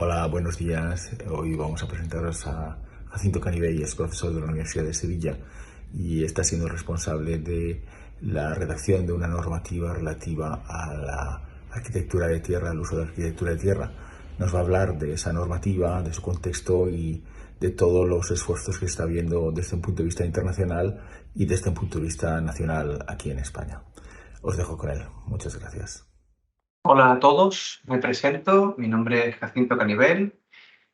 Hola, buenos días. Hoy vamos a presentaros a Jacinto Canivell, es profesor de la Universidad de Sevilla y está siendo responsable de la redacción de una normativa relativa a la arquitectura de tierra, al uso de la arquitectura de tierra. Nos va a hablar de esa normativa, de su contexto y de todos los esfuerzos que está habiendo desde un punto de vista internacional y desde un punto de vista nacional aquí en España. Os dejo con él. Muchas gracias. Hola a todos, me presento, mi nombre es Jacinto Canivell,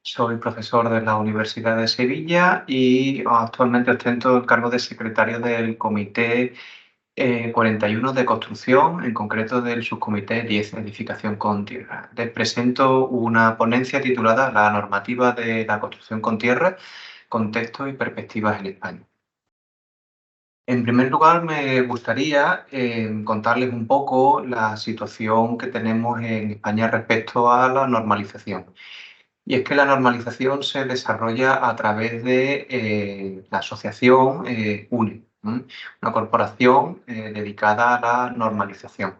soy profesor de la Universidad de Sevilla y actualmente ostento el cargo de secretario del Comité 41 de Construcción, en concreto del subcomité 10, Edificación con Tierra. Les presento una ponencia titulada La normativa de la construcción con tierra, contexto y perspectivas en España. En primer lugar, me gustaría contarles un poco la situación que tenemos en España respecto a la normalización. Y es que la normalización se desarrolla a través de la asociación UNE, una corporación dedicada a la normalización.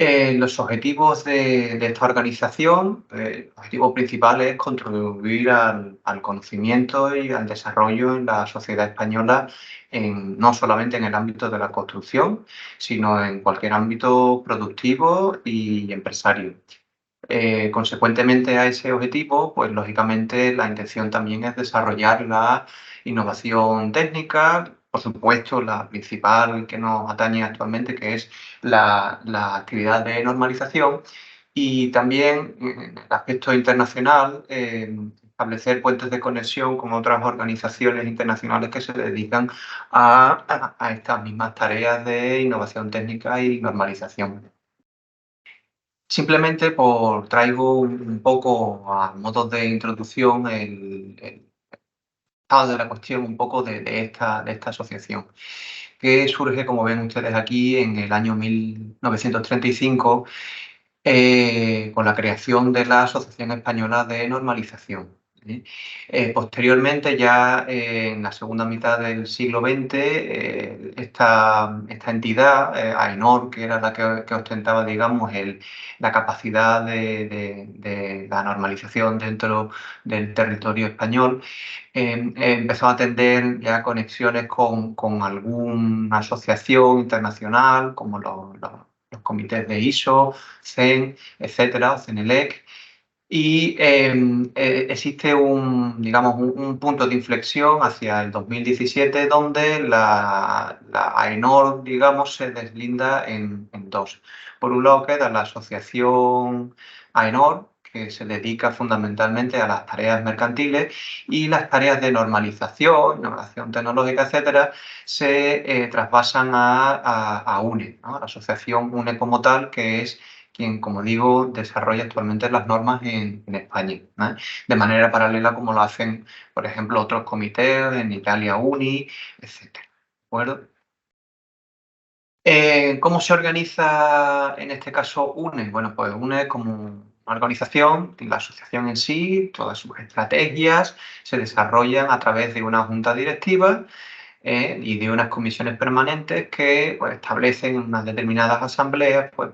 Los objetivos de esta organización, el objetivo principal es contribuir al conocimiento y al desarrollo en la sociedad española, no solamente en el ámbito de la construcción, sino en cualquier ámbito productivo y empresario. Consecuentemente a ese objetivo, pues lógicamente la intención también es desarrollar la innovación técnica, por supuesto la principal que nos atañe actualmente, que es la actividad de normalización, y también en el aspecto internacional, establecer puentes de conexión con otras organizaciones internacionales que se dedican a estas mismas tareas de innovación técnica y normalización. Simplemente traigo un poco a modo de introducción el estado de la cuestión un poco de esta asociación, que surge, como ven ustedes aquí, en el año 1935 con la creación de la Asociación Española de Normalización. Posteriormente, ya en la segunda mitad del siglo XX, esta entidad, AENOR, que era la que ostentaba, digamos, la capacidad de la normalización dentro del territorio español, empezó a tener ya conexiones con alguna asociación internacional, como los comités de ISO, CEN, etcétera, CENELEC, y existe digamos, un punto de inflexión hacia el 2017 donde la AENOR, digamos, se deslinda en dos. Por un lado queda la asociación AENOR, que se dedica fundamentalmente a las tareas mercantiles, y las tareas de normalización, innovación tecnológica, etcétera, se trasvasan a UNE, ¿no? A la asociación UNE como tal, que es quien, como digo, desarrolla actualmente las normas en España, ¿no? De manera paralela como lo hacen, por ejemplo, otros comités, en Italia UNI, etcétera. ¿De acuerdo? ¿Cómo se organiza en este caso UNE? Bueno, pues UNE es como una organización, la asociación en sí, todas sus estrategias se desarrollan a través de una junta directiva y de unas comisiones permanentes que pues, establecen en unas determinadas asambleas pues,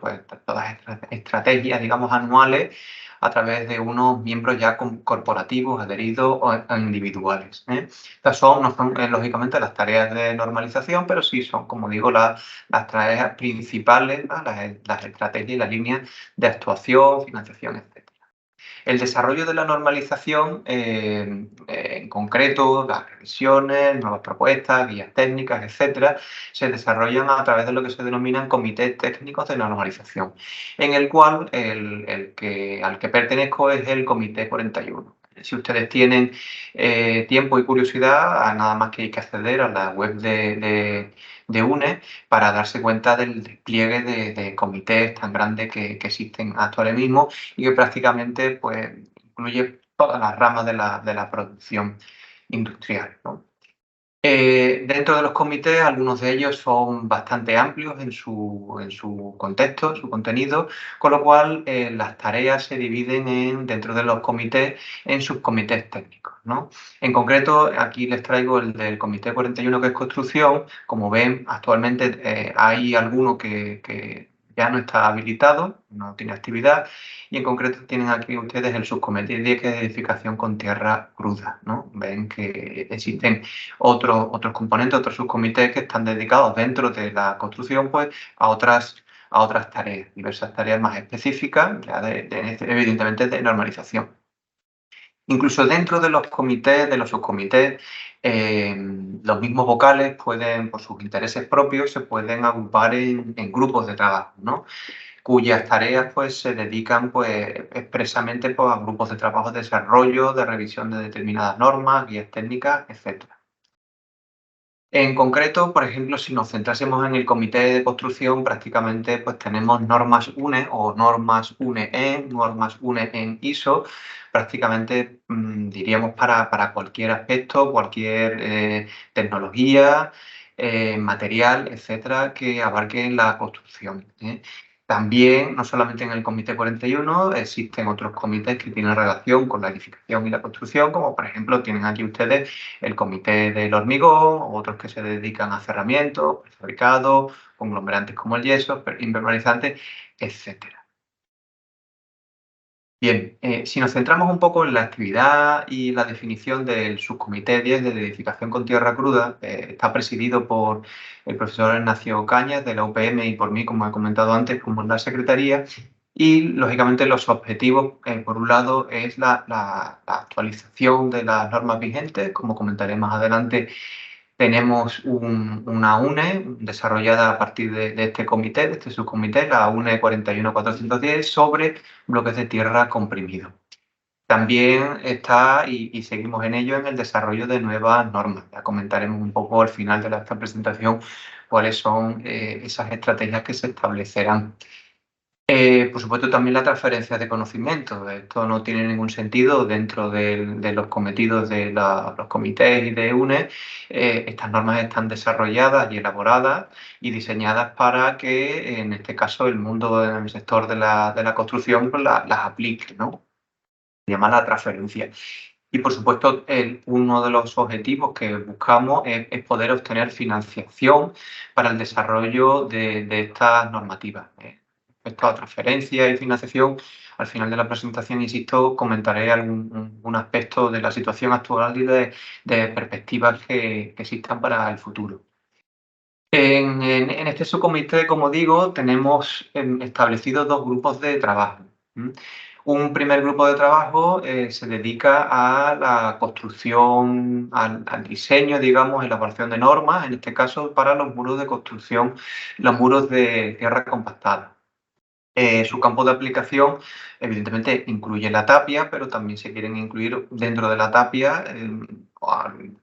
todas estrategias, digamos, anuales a través de unos miembros ya corporativos, adheridos o individuales. Estas no son, lógicamente, las tareas de normalización, pero sí son, como digo, las tareas principales, ¿no? Las estrategias y las líneas de actuación, financiación, etc. El desarrollo de la normalización, en concreto, las revisiones, nuevas propuestas, guías técnicas, etcétera, se desarrollan a través de lo que se denominan comités técnicos de normalización, en el cual al que pertenezco es el Comité 41. Si ustedes tienen tiempo y curiosidad, nada más que hay que acceder a la web de UNE para darse cuenta del despliegue de comités tan grandes que existen actualmente mismo y que prácticamente pues, incluye todas las ramas de la producción industrial, ¿no? Dentro de los comités, algunos de ellos son bastante amplios en su contexto, en su contenido, con lo cual las tareas se dividen dentro de los comités en subcomités técnicos, ¿no? En concreto, aquí les traigo el del Comité 41, que es construcción. Como ven, actualmente hay alguno que ya no está habilitado, no tiene actividad, y en concreto tienen aquí ustedes el subcomité 10, que es edificación con tierra cruda, ¿no? Ven que existen otros componentes, otros subcomités que están dedicados dentro de la construcción, pues, a otras tareas, diversas tareas más específicas, ya evidentemente de normalización. Incluso dentro de los comités, de los subcomités, los mismos vocales pueden, por sus intereses propios, se pueden agrupar en grupos de trabajo, ¿no? Cuyas tareas pues, se dedican pues, expresamente pues, a grupos de trabajo de desarrollo, de revisión de determinadas normas, guías técnicas, etc. En concreto, por ejemplo, si nos centrásemos en el comité de construcción, prácticamente pues, tenemos normas UNE o normas UNE-EN, normas UNE-EN ISO, prácticamente diríamos para cualquier aspecto, cualquier tecnología, material, etcétera, que abarque la construcción. También, no solamente en el Comité 41, existen otros comités que tienen relación con la edificación y la construcción, como por ejemplo tienen aquí ustedes el Comité del Hormigón, otros que se dedican a cerramientos, prefabricados, conglomerantes como el yeso, impermeabilizantes, etcétera. Bien, si nos centramos un poco en la actividad y la definición del subcomité 10 de edificación con tierra cruda, está presidido por el profesor Ignacio Cañas de la UPM y por mí, como he comentado antes, como en la secretaría. Y, lógicamente, los objetivos, por un lado, es la actualización de las normas vigentes, como comentaré más adelante. Tenemos una UNE desarrollada a partir de este comité, de este subcomité, la UNE 41410, sobre bloques de tierra comprimidos. También está, y seguimos en ello, en el desarrollo de nuevas normas. Ya comentaremos un poco al final de esta presentación cuáles son esas estrategias que se establecerán. Por supuesto, también la transferencia de conocimiento. Esto no tiene ningún sentido dentro de los cometidos de los comités y de UNE. Estas normas están desarrolladas y elaboradas y diseñadas para que, en este caso, el mundo del sector de la construcción pues, las aplique, ¿no? Se llama la transferencia. Y, por supuesto, uno de los objetivos que buscamos es poder obtener financiación para el desarrollo de estas normativas. Respecto a transferencia y financiación, al final de la presentación, insisto, comentaré algún aspecto de la situación actual y de perspectivas que existan para el futuro. En este subcomité, como digo, tenemos establecidos dos grupos de trabajo. Un primer grupo de trabajo se dedica a la construcción, al diseño, digamos, elaboración de normas, en este caso para los muros de construcción, los muros de tierra compactada. Su campo de aplicación, evidentemente, incluye la tapia, pero también se quieren incluir dentro de la tapia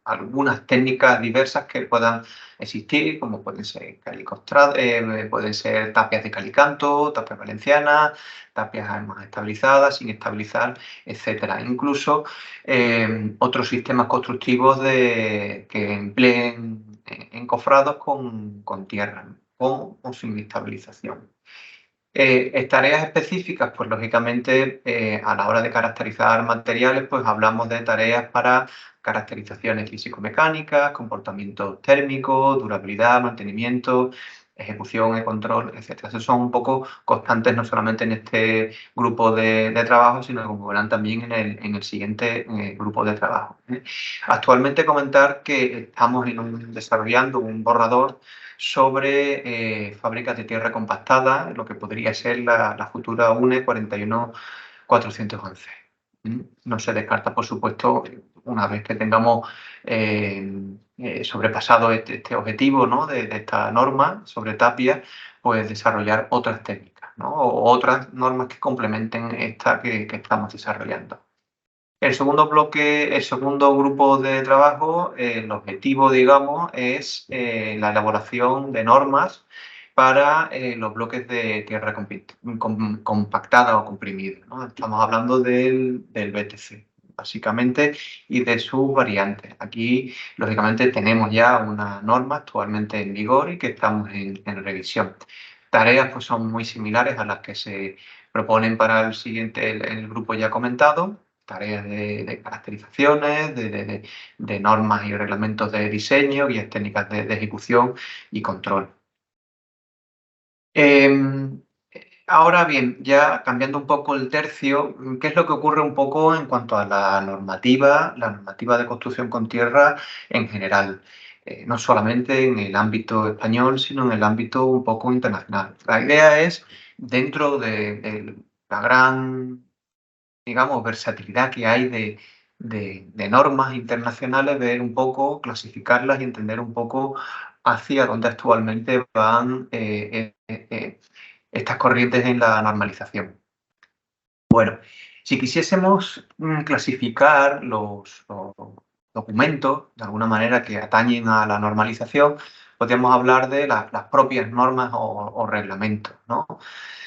algunas técnicas diversas que puedan existir, como pueden ser pueden ser tapias de calicanto, tapias valencianas, tapias más estabilizadas, sin estabilizar, etcétera. Incluso otros sistemas constructivos que empleen encofrados con tierra, con o sin estabilización. Tareas específicas, pues lógicamente a la hora de caracterizar materiales, pues hablamos de tareas para caracterizaciones físico-mecánicas, comportamiento térmico, durabilidad, mantenimiento, ejecución y control, etc. Esos son un poco constantes no solamente en este grupo de trabajo, sino como verán también en el siguiente grupo de trabajo. Actualmente comentar que estamos desarrollando un borrador sobre fábricas de tierra compactada, lo que podría ser la futura UNE 41411. No se descarta, por supuesto, una vez que tengamos sobrepasado este objetivo, ¿no? de esta norma sobre tapia, pues desarrollar otras técnicas, ¿no? O otras normas que complementen esta que estamos desarrollando. El segundo bloque, el segundo grupo de trabajo, el objetivo, digamos, es la elaboración de normas para los bloques de tierra compactada o comprimida, ¿no? Estamos hablando del BTC, básicamente, y de sus variantes. Aquí, lógicamente, tenemos ya una norma actualmente en vigor y que estamos en revisión. Tareas pues, son muy similares a las que se proponen para el siguiente, el grupo ya comentado. Tareas de caracterizaciones, de normas y reglamentos de diseño, guías técnicas de ejecución y control. Ahora bien, ya cambiando un poco el tercio, ¿qué es lo que ocurre un poco en cuanto a la normativa de construcción con tierra en general? No solamente en el ámbito español, sino en el ámbito un poco internacional. La idea es, dentro de la gran, digamos, versatilidad que hay de normas internacionales, ver un poco, clasificarlas y entender un poco hacia dónde actualmente van estas corrientes en la normalización. Bueno, si quisiésemos clasificar los documentos de alguna manera que atañen a la normalización, podríamos hablar de las propias normas o reglamentos, ¿no?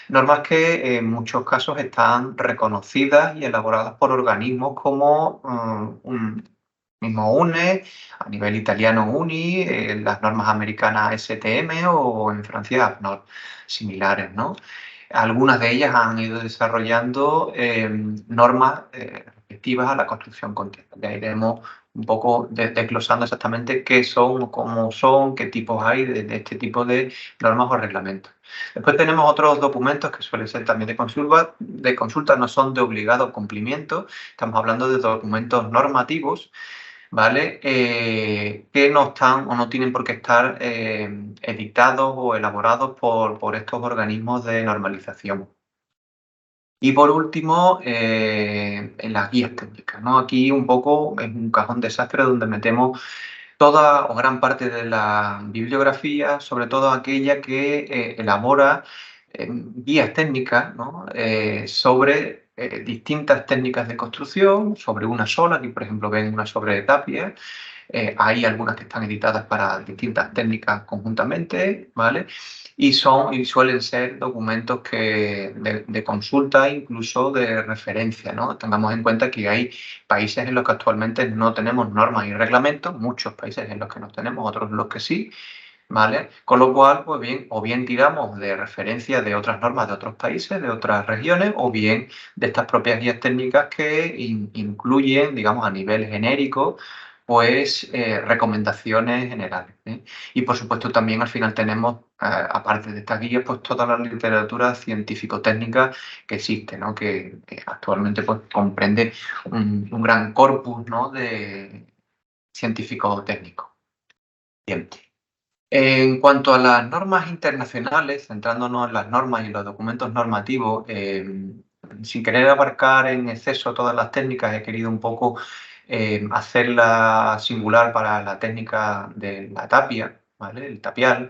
Normas que en muchos casos están reconocidas y elaboradas por organismos como un mismo UNE, a nivel italiano UNI, las normas americanas STM o en Francia AFNOR, similares, ¿no? Algunas de ellas han ido desarrollando normas respectivas a la construcción continua. Ya iremos un poco desglosando exactamente qué son, cómo son, qué tipos hay de este tipo de normas o reglamentos. Después tenemos otros documentos que suelen ser también de consulta, no son de obligado cumplimiento. Estamos hablando de documentos normativos, ¿vale? Que no están o no tienen por qué estar editados o elaborados por estos organismos de normalización. Y por último, en las guías técnicas, ¿no? Aquí un poco es un cajón desastre donde metemos toda o gran parte de la bibliografía, sobre todo aquella que elabora guías técnicas, ¿no? Sobre distintas técnicas de construcción, sobre una sola, aquí por ejemplo ven una sobre tapia. Hay algunas que están editadas para distintas técnicas conjuntamente, ¿vale? Y suelen ser documentos de consulta, incluso de referencia, ¿no? Tengamos en cuenta que hay países en los que actualmente no tenemos normas y reglamentos, muchos países en los que no tenemos, otros en los que sí, ¿vale? Con lo cual, pues bien, o bien tiramos de referencia de otras normas de otros países, de otras regiones, o bien de estas propias guías técnicas que incluyen, digamos, a nivel genérico, pues recomendaciones generales, ¿eh? Y por supuesto también al final tenemos, aparte de estas guías, pues toda la literatura científico-técnica que existe, ¿no? Que actualmente pues comprende un gran corpus, ¿no? De científico-técnico. Bien. En cuanto a las normas internacionales, centrándonos en las normas y los documentos normativos, sin querer abarcar en exceso todas las técnicas, he querido un poco hacerla singular para la técnica de la tapia, ¿vale? El tapial.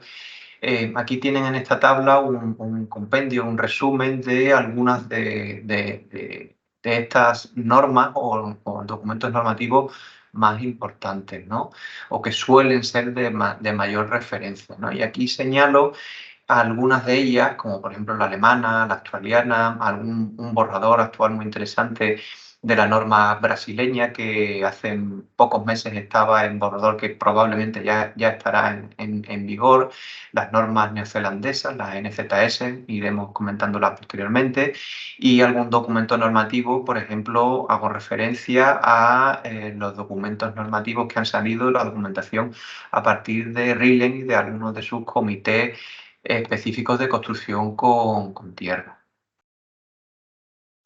Aquí tienen en esta tabla un compendio, un resumen de algunas de estas normas o documentos normativos más importantes, ¿no? O que suelen ser de mayor referencia, ¿no? Y aquí señalo algunas de ellas, como por ejemplo la alemana, la australiana, un borrador actual muy interesante de la norma brasileña que hace pocos meses estaba en borrador, que probablemente ya estará en vigor, las normas neozelandesas, las NZS, iremos comentándolas posteriormente, y algún documento normativo, por ejemplo, hago referencia a los documentos normativos que han salido, la documentación a partir de RILEN y de algunos de sus comités específicos de construcción con tierra.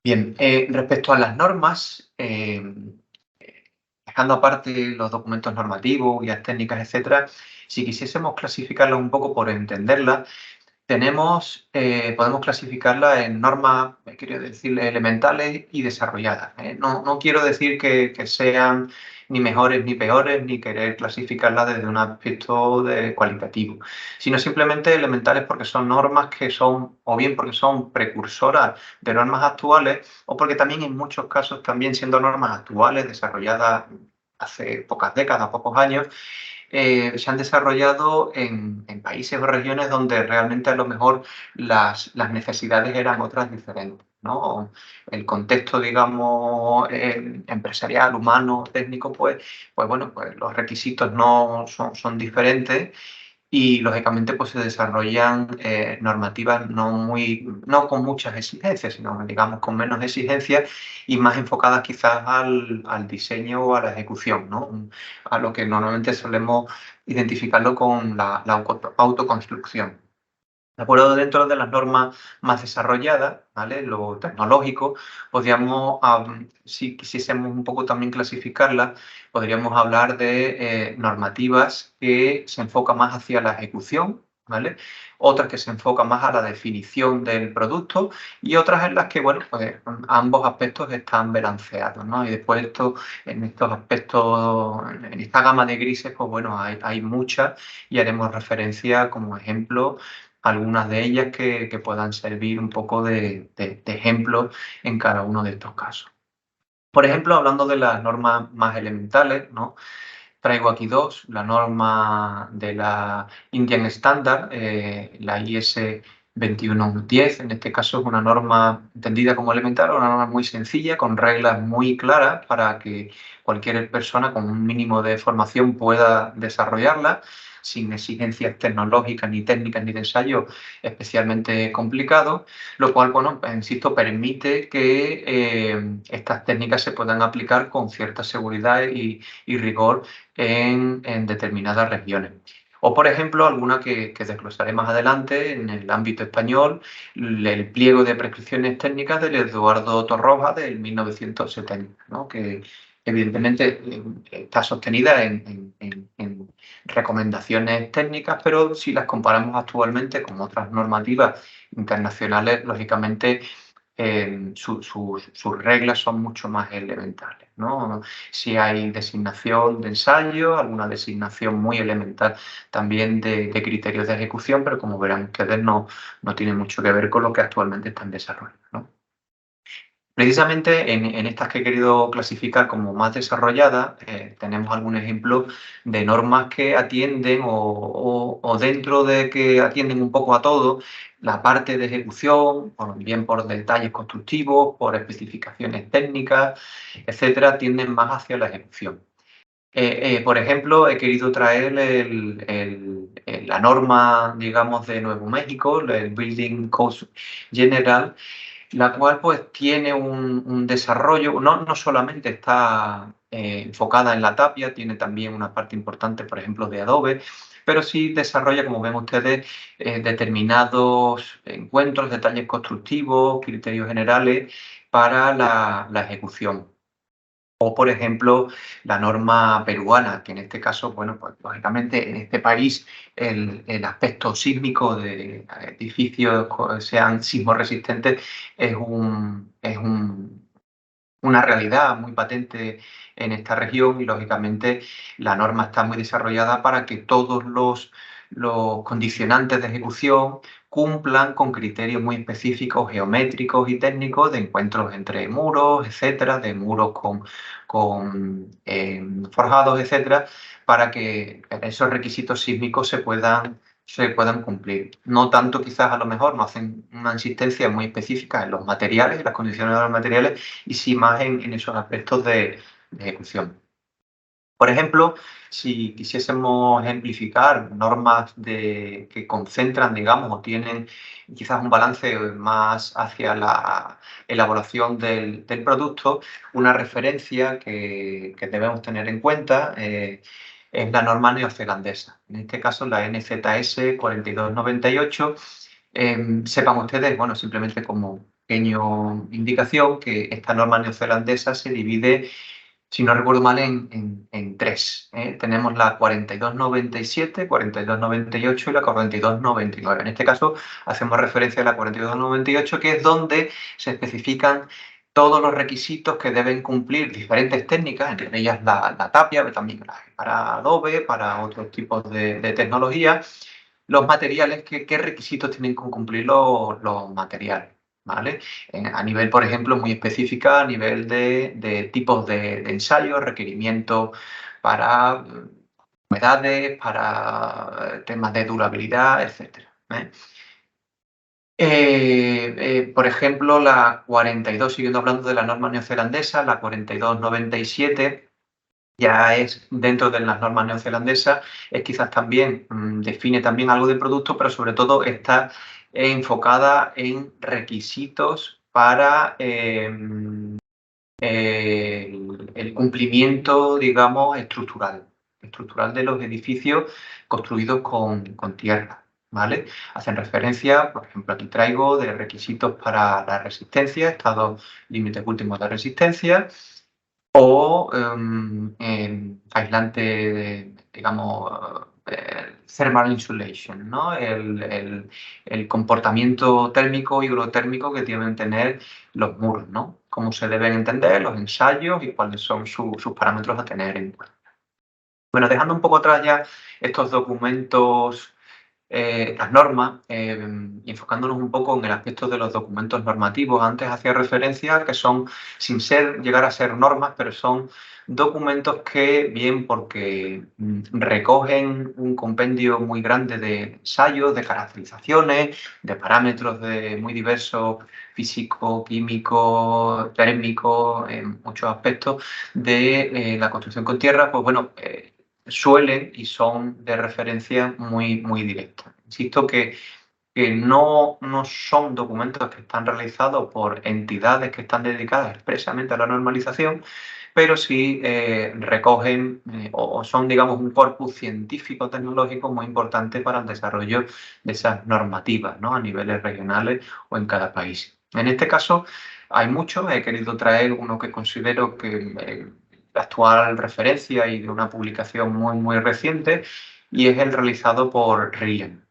Bien, respecto a las normas, dejando aparte los documentos normativos, guías técnicas, etcétera, si quisiésemos clasificarlas un poco por entenderlas, podemos clasificarlas en normas, quiero decir, elementales y desarrolladas, ¿eh? No quiero decir que sean ni mejores ni peores, ni querer clasificarlas desde un aspecto cualitativo, sino simplemente elementales porque son normas que son, o bien porque son precursoras de normas actuales, o porque también en muchos casos, también siendo normas actuales, desarrolladas hace pocas décadas, pocos años, se han desarrollado en países o regiones donde realmente a lo mejor las necesidades eran otras diferentes, ¿no? El contexto, digamos, empresarial, humano, técnico, pues bueno, pues los requisitos no son diferentes y lógicamente pues se desarrollan normativas no con muchas exigencias, sino digamos con menos exigencias y más enfocadas quizás al diseño o a la ejecución, ¿no? A lo que normalmente solemos identificarlo con la autoconstrucción. ¿De acuerdo? Dentro de las normas más desarrolladas, ¿vale? Lo tecnológico, podríamos, si quisiésemos un poco también clasificarlas, podríamos hablar de normativas que se enfocan más hacia la ejecución, ¿vale? Otras que se enfocan más a la definición del producto y otras en las que, bueno, pues ambos aspectos están balanceados, ¿no? Y después en estos aspectos, en esta gama de grises, pues bueno, hay muchas y haremos referencia como ejemplo algunas de ellas que puedan servir un poco de ejemplo en cada uno de estos casos. Por ejemplo, hablando de las normas más elementales, ¿no? Traigo aquí dos, la norma de la Indian Standard, la IS 2110, en este caso es una norma entendida como elemental, una norma muy sencilla, con reglas muy claras para que cualquier persona con un mínimo de formación pueda desarrollarla, sin exigencias tecnológicas, ni técnicas, ni de ensayo especialmente complicados, lo cual, bueno, insisto, permite que estas técnicas se puedan aplicar con cierta seguridad y rigor en determinadas regiones. O, por ejemplo, alguna que desglosaré más adelante en el ámbito español, el pliego de prescripciones técnicas del Eduardo Torroja del 1970, ¿no? Que evidentemente está sostenida en recomendaciones técnicas, pero si las comparamos actualmente con otras normativas internacionales, lógicamente sus reglas son mucho más elementales, ¿no? Si hay designación de ensayo, alguna designación muy elemental también de criterios de ejecución, pero como verán ustedes no tiene mucho que ver con lo que actualmente está en desarrollo, ¿no? Precisamente en estas que he querido clasificar como más desarrolladas, tenemos algún ejemplo de normas que atienden o dentro de que atienden un poco a todo, la parte de ejecución, bien por detalles constructivos, por especificaciones técnicas, etcétera, tienden más hacia la ejecución. Por ejemplo, he querido traer la norma, digamos, de Nuevo México, el Building Code General, la cual pues tiene un desarrollo, no solamente está enfocada en la tapia, tiene también una parte importante, por ejemplo, de Adobe, pero sí desarrolla, como ven ustedes, determinados encuentros, detalles constructivos, criterios generales para la ejecución. O, por ejemplo, la norma peruana, que en este caso, bueno, pues lógicamente en este país el aspecto sísmico de edificios sean sismo resistentes una realidad muy patente en esta región y lógicamente la norma está muy desarrollada para que todos los condicionantes de ejecución cumplan con criterios muy específicos, geométricos y técnicos de encuentros entre muros, etcétera, de muros con forjados, etcétera, para que esos requisitos sísmicos se puedan cumplir. No tanto quizás a lo mejor, no hacen una insistencia muy específica en los materiales, en las condiciones de los materiales, y sí más en esos aspectos de ejecución. Por ejemplo, si quisiésemos ejemplificar normas que concentran, digamos, o tienen quizás un balance más hacia la elaboración del producto, una referencia que debemos tener en cuenta es la norma neozelandesa. En este caso, la NZS 4298. Sepan ustedes, bueno, simplemente como pequeña indicación, que esta norma neozelandesa se divide, si no recuerdo mal, en tres. Tenemos la 4297, 4298 y la 4299. En este caso hacemos referencia a la 4298, que es donde se especifican todos los requisitos que deben cumplir diferentes técnicas, entre ellas la tapia, pero también para Adobe, para otros tipos de tecnología, los materiales, qué requisitos tienen que cumplir los materiales, ¿vale? A nivel, por ejemplo, muy específica, a nivel de tipos de ensayos, requerimientos para humedades, para temas de durabilidad, etcétera. Por ejemplo, la 42, siguiendo hablando de la norma neozelandesa, la 4297 ya es dentro de las normas neozelandesas, es quizás también, define también algo de producto, pero sobre todo está enfocada en requisitos para el cumplimiento, digamos, estructural de los edificios construidos con tierra. ¿vale? Hacen referencia, por ejemplo, aquí traigo de requisitos para la resistencia, estados límites últimos de resistencia, o aislante, digamos, thermal insulation, ¿no? El comportamiento térmico y hidrotérmico que deben tener los muros, ¿no? Cómo se deben entender los ensayos y cuáles son sus parámetros a tener en cuenta. Bueno, dejando un poco atrás ya estos documentos, las normas, y enfocándonos un poco en el aspecto de los documentos normativos. Antes hacía referencia a que son, sin llegar a ser normas, pero son documentos que, bien porque recogen un compendio muy grande de ensayos, de caracterizaciones, de parámetros muy diversos, físico, químico, térmico, en muchos aspectos de la construcción con tierra, pues bueno, suelen y son de referencia muy directa. Insisto que no son documentos que están realizados por entidades que están dedicadas expresamente a la normalización, pero sí recogen o son, digamos, un corpus científico-tecnológico muy importante para el desarrollo de esas normativas, ¿no? A niveles regionales o en cada país. En este caso hay muchos, he querido traer uno que considero que la actual referencia y de una publicación muy reciente, y es el realizado por RILEM,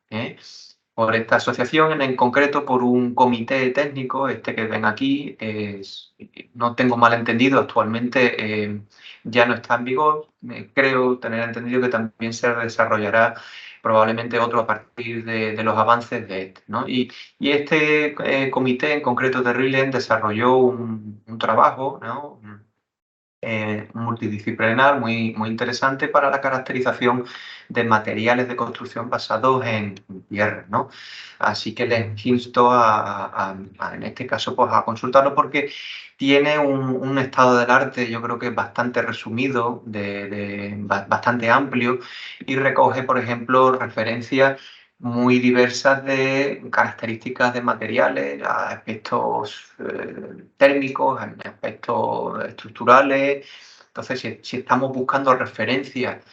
por esta asociación, en concreto por un comité técnico, este que ven aquí, no tengo mal entendido, actualmente ya no está en vigor, creo tener entendido que también se desarrollará probablemente otro a partir de los avances de este, ¿no? Y este comité en concreto de RILEM desarrolló un trabajo, ¿no? Multidisciplinar muy interesante para la caracterización de materiales de construcción basados en tierra, ¿no? Así que les insto en este caso, pues, a consultarlo, porque tiene un estado del arte, yo creo que bastante resumido, bastante amplio, y recoge, por ejemplo, referencias muy diversas de características de materiales, a aspectos térmicos, a aspectos estructurales. Entonces, si estamos buscando referencias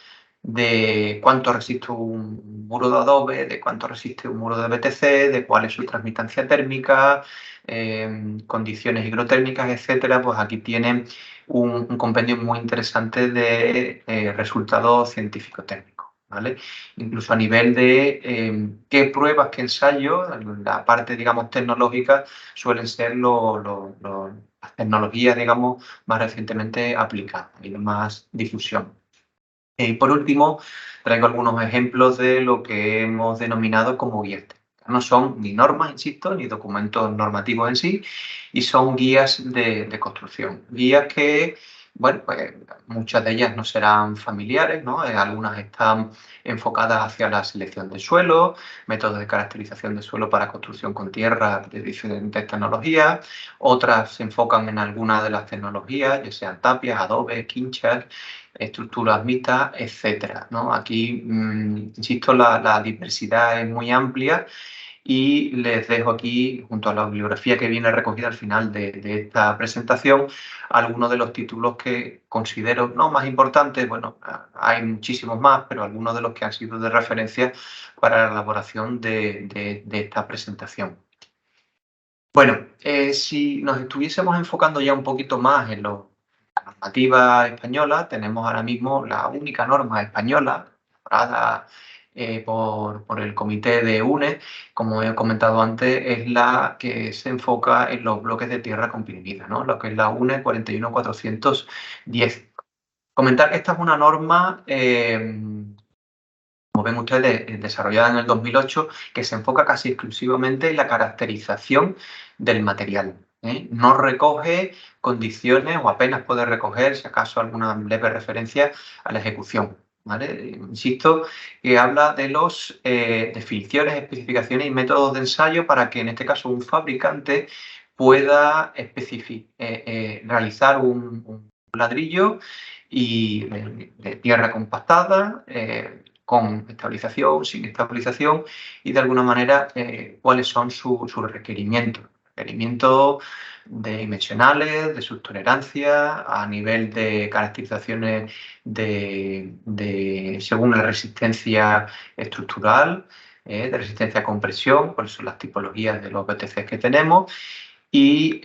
de cuánto resiste un muro de adobe, de cuánto resiste un muro de BTC, de cuál es su transmitancia térmica, condiciones higrotérmicas, etcétera, pues aquí tienen un compendio muy interesante de resultados científico-técnicos. ¿Vale? Incluso a nivel de qué pruebas, qué ensayos, la parte, digamos, tecnológica, suelen ser las tecnologías, digamos, más recientemente aplicadas y de más difusión. Y por último, traigo algunos ejemplos de lo que hemos denominado como guías técnicas. No son ni normas, insisto, ni documentos normativos en sí, y son guías de construcción. Guías que, bueno, pues muchas de ellas no serán familiares, ¿no? Algunas están enfocadas hacia la selección de suelo, métodos de caracterización de suelo para construcción con tierra de diferentes tecnologías, otras se enfocan en algunas de las tecnologías, ya sean tapias, adobe, quinchas, estructuras mixtas, etcétera, ¿no? Aquí, insisto, la diversidad es muy amplia, y les dejo aquí, junto a la bibliografía que viene recogida al final de esta presentación, algunos de los títulos que considero no más importantes. Bueno, hay muchísimos más, pero algunos de los que han sido de referencia para la elaboración de esta presentación. Bueno, si nos estuviésemos enfocando ya un poquito más en la normativa española, tenemos ahora mismo la única norma española elaborada por el comité de UNE, como he comentado antes, es la que se enfoca en los bloques de tierra comprimida, ¿no? Lo que es la UNE 41410. Comentar que esta es una norma, como ven ustedes, desarrollada en el 2008, que se enfoca casi exclusivamente en la caracterización del material. No recoge condiciones, o apenas puede recoger, si acaso, alguna leve referencia a la ejecución. ¿Vale? Insisto que habla de las definiciones, especificaciones y métodos de ensayo para que, en este caso, un fabricante pueda realizar un ladrillo de tierra compactada, con estabilización, sin estabilización, y de alguna manera cuáles son sus requerimientos. Requerimientos dimensionales, de sus tolerancias, a nivel de caracterizaciones según la resistencia estructural, de resistencia a compresión, por eso las tipologías de los BTCs que tenemos. Y,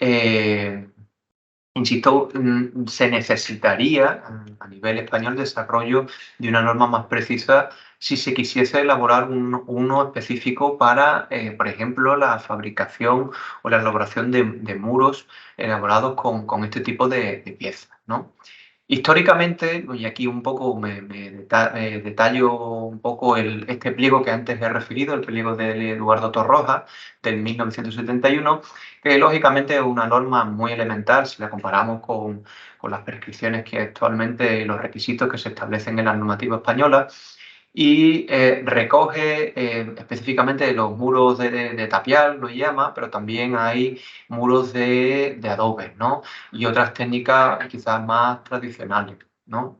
insisto, se necesitaría a nivel español desarrollo de una norma más precisa si se quisiese elaborar uno específico para, por ejemplo, la fabricación o la elaboración de muros elaborados con este tipo de piezas, ¿no? Históricamente, y aquí un poco me detallo un poco este pliego que antes he referido, el pliego de Eduardo Torroja, del 1971, que lógicamente es una norma muy elemental si la comparamos con las prescripciones que actualmente, los requisitos que se establecen en la normativa española, y recoge específicamente los muros de tapial, lo llama, pero también hay muros de adobe, ¿no? Y otras técnicas quizás más tradicionales, ¿no?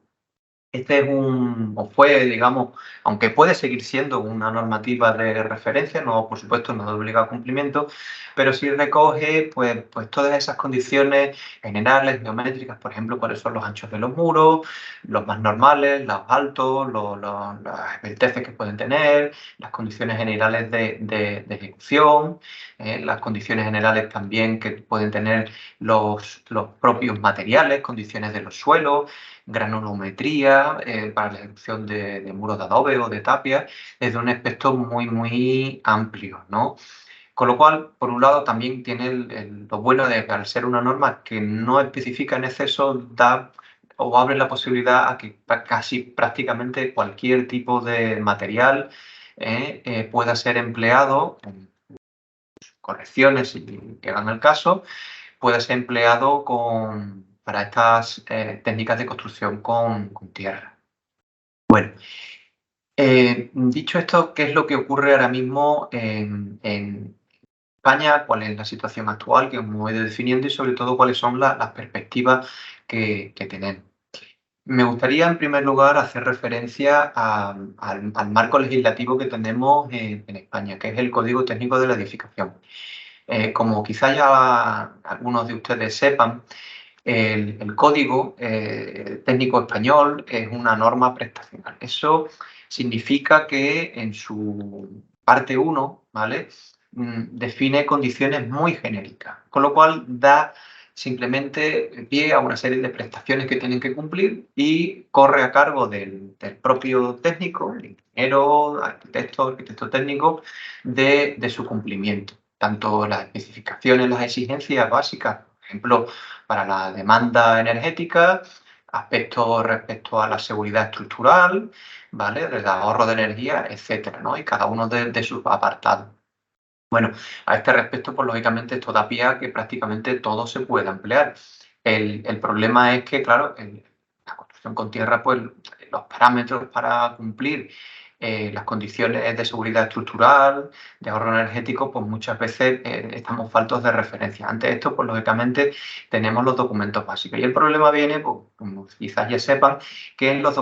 Este es o fue, digamos, aunque puede seguir siendo una normativa de referencia, no, por supuesto, no de obligado cumplimiento, pero sí recoge pues todas esas condiciones generales, geométricas, por ejemplo, cuáles son los anchos de los muros, los más normales, los altos, las esbelteces que pueden tener, las condiciones generales de ejecución, las condiciones generales también que pueden tener los propios materiales, condiciones de los suelos, granulometría para la ejecución de muros de adobe o de tapia, desde un aspecto muy, muy amplio, ¿no? Con lo cual, por un lado, también tiene lo bueno de que al ser una norma que no especifica en exceso, da o abre la posibilidad a que casi prácticamente cualquier tipo de material pueda ser empleado, en correcciones si llegan al caso, puede ser empleado para estas técnicas de construcción con tierra. Bueno, dicho esto, ¿qué es lo que ocurre ahora mismo en España? ¿Cuál es la situación actual que hemos ido definiendo y sobre todo cuáles son las perspectivas que tenemos? Me gustaría en primer lugar hacer referencia al marco legislativo que tenemos en España, que es el Código Técnico de la Edificación. Como quizá ya algunos de ustedes sepan, el Código Técnico Español es una norma prestacional. Eso significa que en su parte 1, ¿vale? Define condiciones muy genéricas, con lo cual da simplemente pie a una serie de prestaciones que tienen que cumplir y corre a cargo del propio técnico, el ingeniero, arquitecto técnico, de su cumplimiento. Tanto las especificaciones, las exigencias básicas, por ejemplo, para la demanda energética, aspectos respecto a la seguridad estructural, ¿vale? Del ahorro de energía, etcétera, ¿no? Y cada uno de sus apartados. Bueno, a este respecto, pues lógicamente esto da pie a que prácticamente todo se pueda emplear. El problema es que, claro, en la construcción con tierra, pues los parámetros para cumplir las condiciones de seguridad estructural, de ahorro energético, pues muchas veces estamos faltos de referencia. Ante esto, pues lógicamente tenemos los documentos básicos. Y el problema viene, pues, como quizás ya sepan, que en los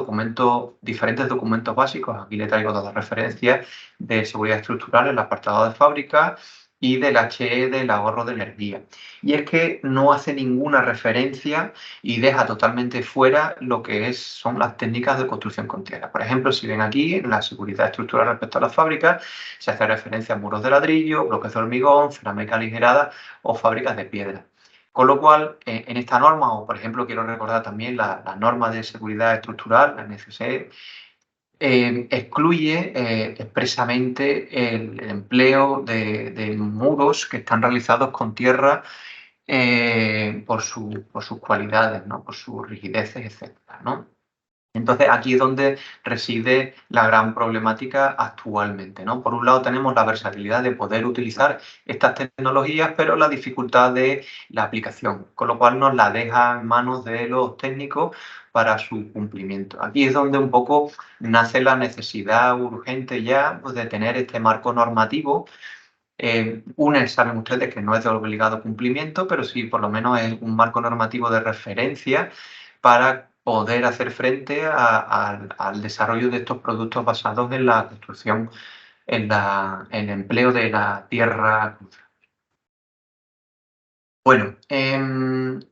diferentes documentos básicos, aquí le traigo dos referencias, de seguridad estructural, el apartado de fábrica y del HE del ahorro de energía. Y es que no hace ninguna referencia y deja totalmente fuera lo que son las técnicas de construcción con tierra. Por ejemplo, si ven aquí, en la seguridad estructural respecto a las fábricas, se hace referencia a muros de ladrillo, bloques de hormigón, cerámica aligerada o fábricas de piedra. Con lo cual, en esta norma, o por ejemplo, quiero recordar también la norma de seguridad estructural, la NCC, excluye expresamente el empleo de muros que están realizados con tierra por sus cualidades, ¿no? Por sus rigideces, etcétera, ¿no? Entonces, aquí es donde reside la gran problemática actualmente, ¿no? Por un lado tenemos la versatilidad de poder utilizar estas tecnologías, pero la dificultad de la aplicación, con lo cual nos la deja en manos de los técnicos para su cumplimiento. Aquí es donde un poco nace la necesidad urgente ya, pues, de tener este marco normativo. Saben ustedes que no es de obligado cumplimiento, pero sí por lo menos es un marco normativo de referencia para poder hacer frente al desarrollo de estos productos basados en la construcción, en el empleo de la tierra cruzada. Bueno,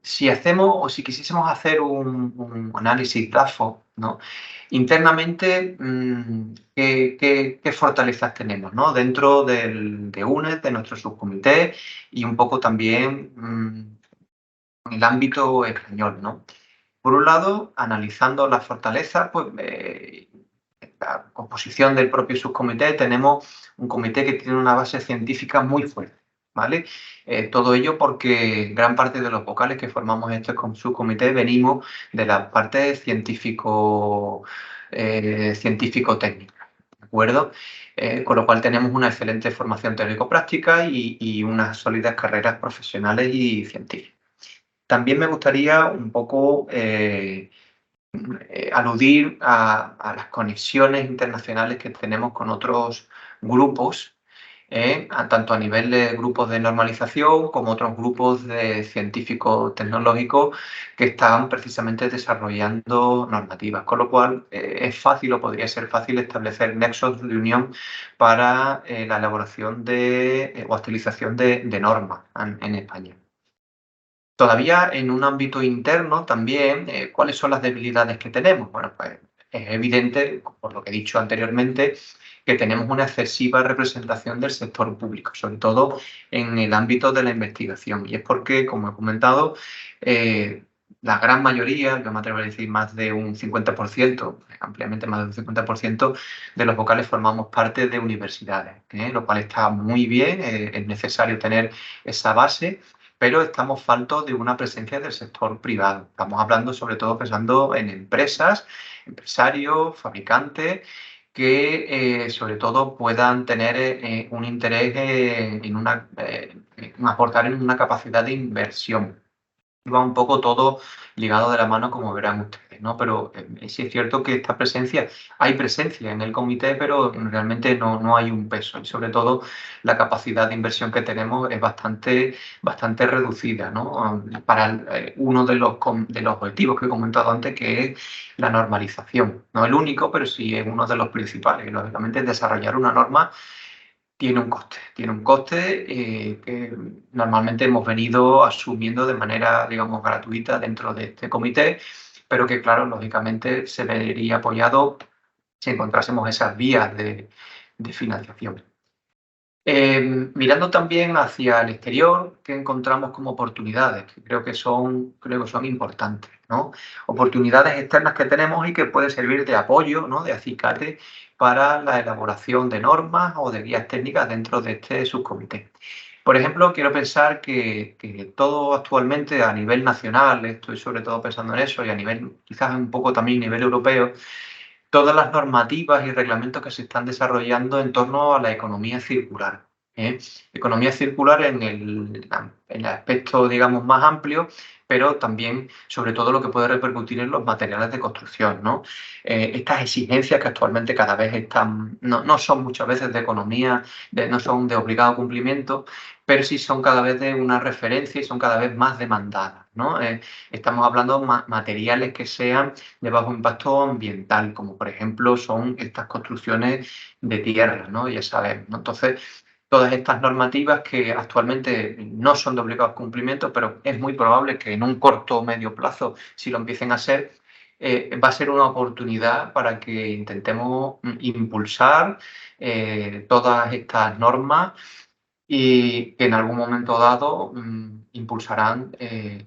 si hacemos o si quisiésemos hacer un análisis grafo ¿no? Internamente, ¿qué fortalezas tenemos, ¿no? Dentro de UNED, de nuestro subcomité y un poco también en el ámbito español, ¿no? Por un lado, analizando las fortalezas, pues la composición del propio subcomité, tenemos un comité que tiene una base científica muy fuerte, ¿vale? Todo ello porque gran parte de los vocales que formamos este subcomité venimos de la parte científico-técnica, ¿de acuerdo? Con lo cual tenemos una excelente formación teórico-práctica y unas sólidas carreras profesionales y científicas. También me gustaría un poco aludir a las conexiones internacionales que tenemos con otros grupos, tanto a nivel de grupos de normalización como otros grupos de científicos tecnológicos que están precisamente desarrollando normativas, con lo cual es fácil o podría ser fácil establecer nexos de unión para la elaboración o actualización de normas en España. Todavía en un ámbito interno también, ¿cuáles son las debilidades que tenemos? Bueno, pues es evidente, por lo que he dicho anteriormente, que tenemos una excesiva representación del sector público, sobre todo en el ámbito de la investigación. Y es porque, como he comentado, la gran mayoría, yo me atrevo a decir más de un 50%, ampliamente más de un 50%, de los vocales formamos parte de universidades, lo cual está muy bien, es necesario tener esa base, pero estamos faltos de una presencia del sector privado. Estamos hablando sobre todo pensando en empresas, empresarios, fabricantes, que sobre todo puedan tener un interés en aportar en una capacidad de inversión. Va un poco todo ligado de la mano, como verán ustedes, ¿no? Pero sí es cierto que hay presencia en el comité, pero realmente no hay un peso. Y sobre todo la capacidad de inversión que tenemos es bastante reducida, ¿no? Para uno de los objetivos que he comentado antes, que es la normalización. No el único, pero sí es uno de los principales. Y lógicamente desarrollar una norma tiene un coste que normalmente hemos venido asumiendo de manera, digamos, gratuita dentro de este comité, pero que, claro, lógicamente se vería apoyado si encontrásemos esas vías de financiación. Mirando también hacia el exterior, ¿qué encontramos como oportunidades? Que creo que son importantes, ¿no? Oportunidades externas que tenemos y que pueden servir de apoyo, ¿no? De acicate para la elaboración de normas o de guías técnicas dentro de este subcomité. Por ejemplo, quiero pensar que todo actualmente a nivel nacional, estoy sobre todo pensando en eso, y a nivel, quizás un poco también a nivel europeo, todas las normativas y reglamentos que se están desarrollando en torno a la economía circular. Economía circular en el aspecto, digamos, más amplio, pero también, sobre todo, lo que puede repercutir en los materiales de construcción, ¿no? Estas exigencias que actualmente cada vez no son muchas veces de economía, no son de obligado cumplimiento, pero sí son cada vez de una referencia y son cada vez más demandadas, ¿no? Estamos hablando de materiales que sean de bajo impacto ambiental, como por ejemplo son estas construcciones de tierra, ¿no? Ya sabemos, ¿no? Entonces, todas estas normativas que actualmente no son de obligado cumplimiento, pero es muy probable que en un corto o medio plazo, si lo empiecen a ser, va a ser una oportunidad para que intentemos impulsar todas estas normas y que en algún momento dado impulsarán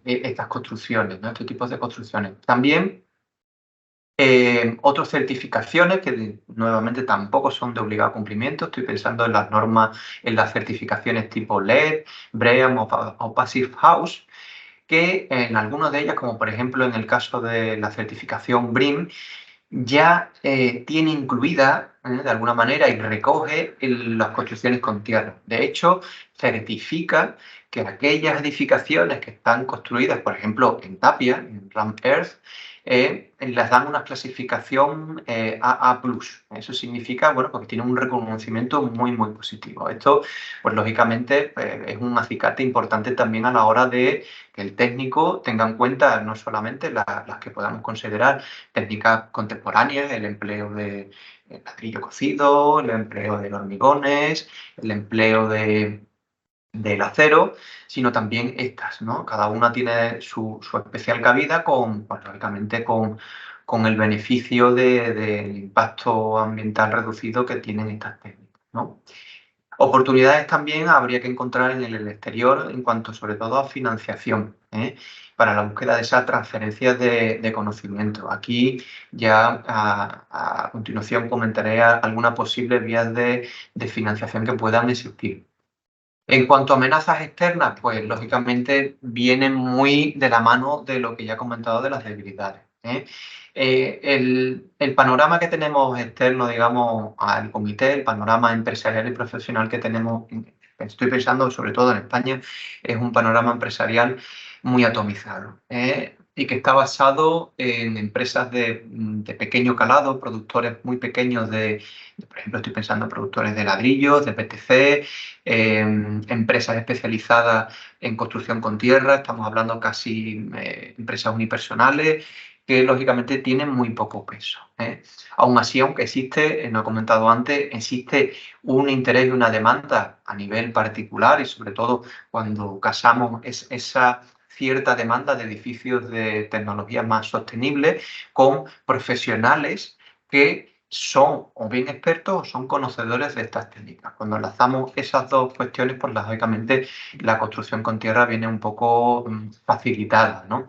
estas construcciones, ¿no? Estos tipos de construcciones. También otras certificaciones que nuevamente tampoco son de obligado cumplimiento. Estoy pensando en las normas, en las certificaciones tipo LED, BREEAM o Passive House, que en algunas de ellas, como por ejemplo en el caso de la certificación BREEAM, ya tiene incluida de alguna manera y recoge las construcciones con tierra. De hecho, certifica que aquellas edificaciones que están construidas, por ejemplo, en tapia, en Ramp Earth, les dan una clasificación AA+. Eso significa, bueno, porque tiene un reconocimiento muy, muy positivo. Esto, pues lógicamente, es un acicate importante también a la hora de que el técnico tenga en cuenta no solamente las que podamos considerar técnicas contemporáneas, el empleo de ladrillo cocido, el empleo de hormigones, el empleo del acero, sino también estas, ¿no? Cada una tiene su especial cabida lógicamente con con el beneficio del impacto ambiental reducido que tienen estas técnicas, ¿no? Oportunidades también habría que encontrar en el exterior en cuanto sobre todo a financiación, para la búsqueda de esa transferencia de conocimiento. Aquí ya a continuación comentaré algunas posibles vías de financiación que puedan existir. En cuanto a amenazas externas, pues lógicamente vienen muy de la mano de lo que ya he comentado de las debilidades. El panorama que tenemos externo, digamos, al comité, el panorama empresarial y profesional que tenemos, estoy pensando sobre todo en España, es un panorama empresarial muy atomizado y que está basado en empresas de pequeño calado, productores muy pequeños por ejemplo, estoy pensando en productores de ladrillos, de PTC, empresas especializadas en construcción con tierra, estamos hablando casi empresas unipersonales que lógicamente tienen muy poco peso. Aún así, aunque existe, no he comentado antes, existe un interés y una demanda a nivel particular y sobre todo cuando casamos esa cierta demanda de edificios de tecnología más sostenibles con profesionales que son o bien expertos o son conocedores de estas técnicas. Cuando enlazamos esas dos cuestiones, pues lógicamente la construcción con tierra viene un poco facilitada, ¿no?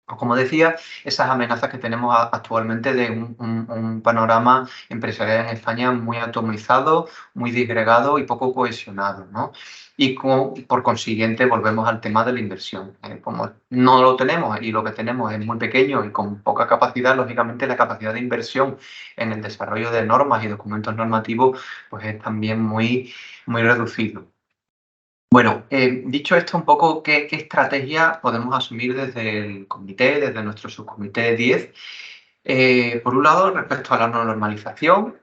Como decía, esas amenazas que tenemos actualmente de un panorama empresarial en España muy atomizado, muy disgregado y poco cohesionado, ¿no? Y por consiguiente volvemos al tema de la inversión. Como no lo tenemos y lo que tenemos es muy pequeño y con poca capacidad, lógicamente la capacidad de inversión en el desarrollo de normas y documentos normativos pues es también muy, muy reducido. Bueno, dicho esto un poco, ¿qué estrategia podemos asumir desde el comité, desde nuestro subcomité 10? Por un lado, respecto a la normalización,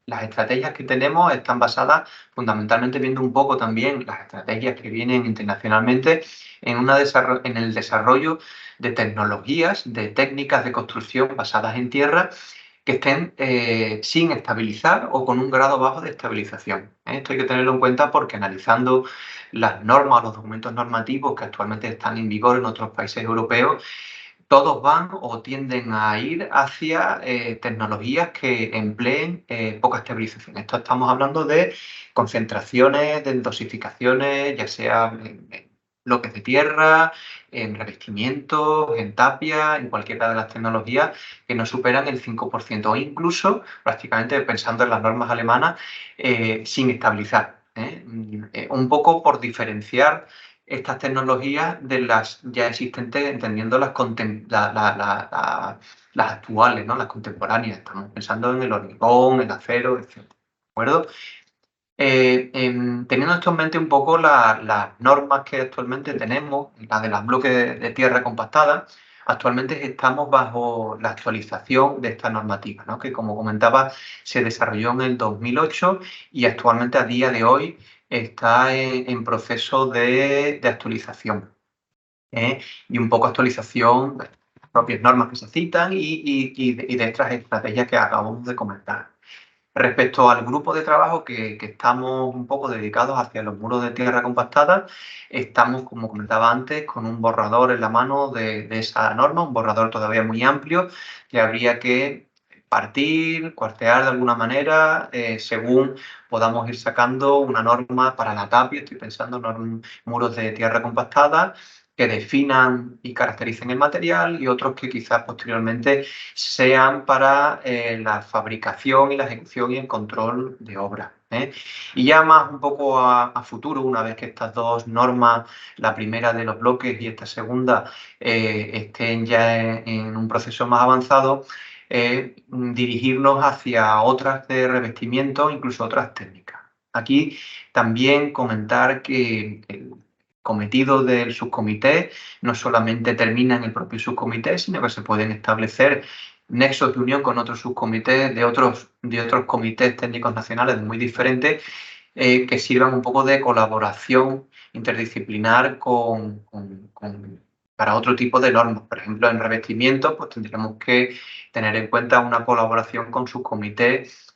las estrategias que tenemos están basadas fundamentalmente viendo un poco también las estrategias que vienen internacionalmente en el desarrollo de tecnologías, de técnicas de construcción basadas en tierra que estén sin estabilizar o con un grado bajo de estabilización. Esto hay que tenerlo en cuenta porque analizando las normas, los documentos normativos que actualmente están en vigor en otros países europeos, todos van o tienden a ir hacia tecnologías que empleen poca estabilización. Esto estamos hablando de concentraciones, de dosificaciones, ya sea en bloques de tierra, en revestimientos, en tapia, en cualquiera de las tecnologías que no superan el 5% o incluso, prácticamente pensando en las normas alemanas, sin estabilizar. Un poco por diferenciar estas tecnologías de las ya existentes, entendiendo las actuales, ¿no? Las contemporáneas. Estamos pensando en el hormigón, el acero, etc. ¿De acuerdo? Teniendo esto en mente un poco las normas que actualmente tenemos, las de los bloques de tierra compactada, actualmente estamos bajo la actualización de esta normativa, ¿no? Que como comentaba se desarrolló en el 2008 y actualmente a día de hoy está en proceso de actualización. Y un poco actualización de las propias normas que se citan y de estas estrategias que acabamos de comentar. Respecto al grupo de trabajo que estamos un poco dedicados hacia los muros de tierra compactada, estamos, como comentaba antes, con un borrador en la mano de esa norma, un borrador todavía muy amplio que habría que partir, cuartear de alguna manera, según podamos ir sacando una norma para la tapia, estoy pensando en muros de tierra compactada, que definan y caractericen el material y otros que quizás posteriormente sean para la fabricación y la ejecución y el control de obras. Y ya más un poco a futuro, una vez que estas dos normas, la primera de los bloques y esta segunda, estén ya en un proceso más avanzado, dirigirnos hacia otras de revestimiento, incluso otras técnicas. Aquí también comentar que el cometido del subcomité no solamente termina en el propio subcomité, sino que se pueden establecer nexos de unión con otros subcomités de otros comités técnicos nacionales muy diferentes que sirvan un poco de colaboración interdisciplinar para otro tipo de normas. Por ejemplo, en revestimiento, pues tendríamos que tener en cuenta una colaboración con subcomités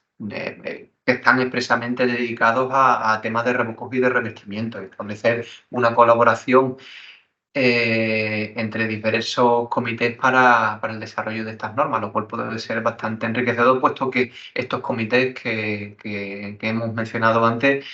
que están expresamente dedicados a temas de rebocos y de revestimiento, establecer una colaboración entre diversos comités para el desarrollo de estas normas, lo cual puede ser bastante enriquecedor, puesto que estos comités que hemos mencionado antes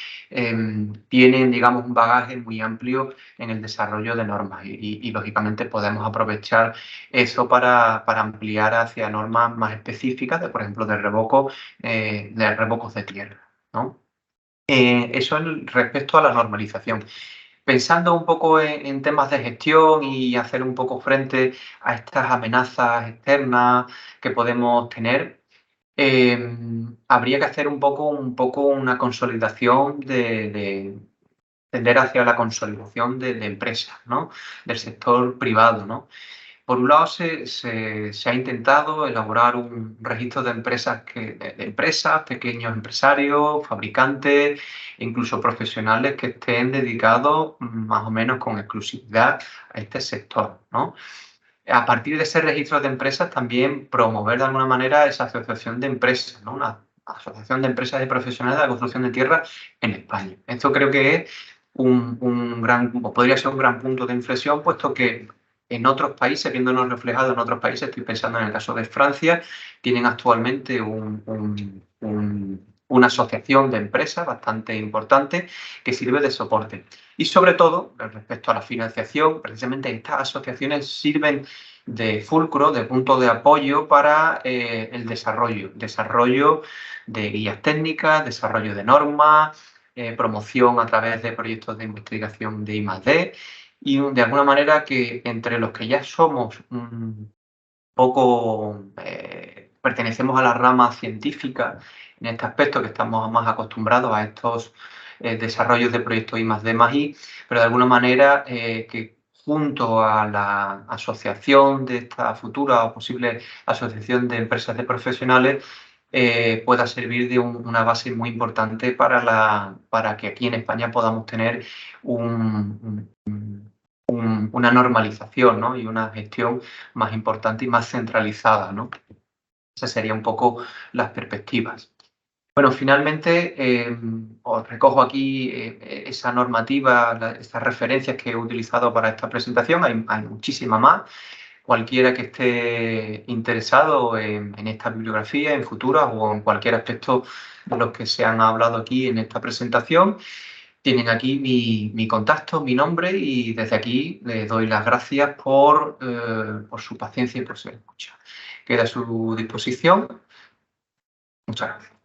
tienen, digamos, un bagaje muy amplio en el desarrollo de normas y lógicamente, podemos aprovechar eso para ampliar hacia normas más específicas, por ejemplo, de revocos de tierra, ¿no? Eso respecto a la normalización. Pensando un poco en temas de gestión y hacer un poco frente a estas amenazas externas que podemos tener, habría que hacer un poco una consolidación tender hacia la consolidación de empresas, ¿no? Del sector privado, ¿no? Por un lado, se ha intentado elaborar un registro de empresas, pequeños empresarios, fabricantes, e incluso profesionales que estén dedicados más o menos con exclusividad a este sector, ¿no? A partir de ese registro de empresas, también promover de alguna manera esa asociación de empresas, ¿no? Una asociación de empresas y profesionales de la construcción de tierra en España. Esto creo que es podría ser un gran punto de inflexión, puesto que en otros países, viéndonos reflejados en otros países, estoy pensando en el caso de Francia, tienen actualmente una asociación de empresas bastante importante que sirve de soporte. Y sobre todo, respecto a la financiación, precisamente estas asociaciones sirven de fulcro, de punto de apoyo para el desarrollo de guías técnicas, desarrollo de normas, promoción a través de proyectos de investigación de I+D, y de alguna manera que entre los que ya somos un poco, pertenecemos a la rama científica en este aspecto, que estamos más acostumbrados a estos desarrollos de proyectos I+D+I, pero de alguna manera que junto a la asociación de esta futura o posible asociación de empresas de profesionales pueda servir de una base muy importante para que aquí en España podamos tener una normalización, ¿no? Y una gestión más importante y más centralizada, ¿no? Esas serían un poco las perspectivas. Bueno, finalmente os recojo aquí esa normativa, estas referencias que he utilizado para esta presentación. Hay muchísimas más. Cualquiera que esté interesado en esta bibliografía, en futuras o en cualquier aspecto de los que se han hablado aquí en esta presentación, tienen aquí mi contacto, mi nombre, y desde aquí les doy las gracias por su paciencia y por su escucha. Queda a su disposición. Muchas gracias.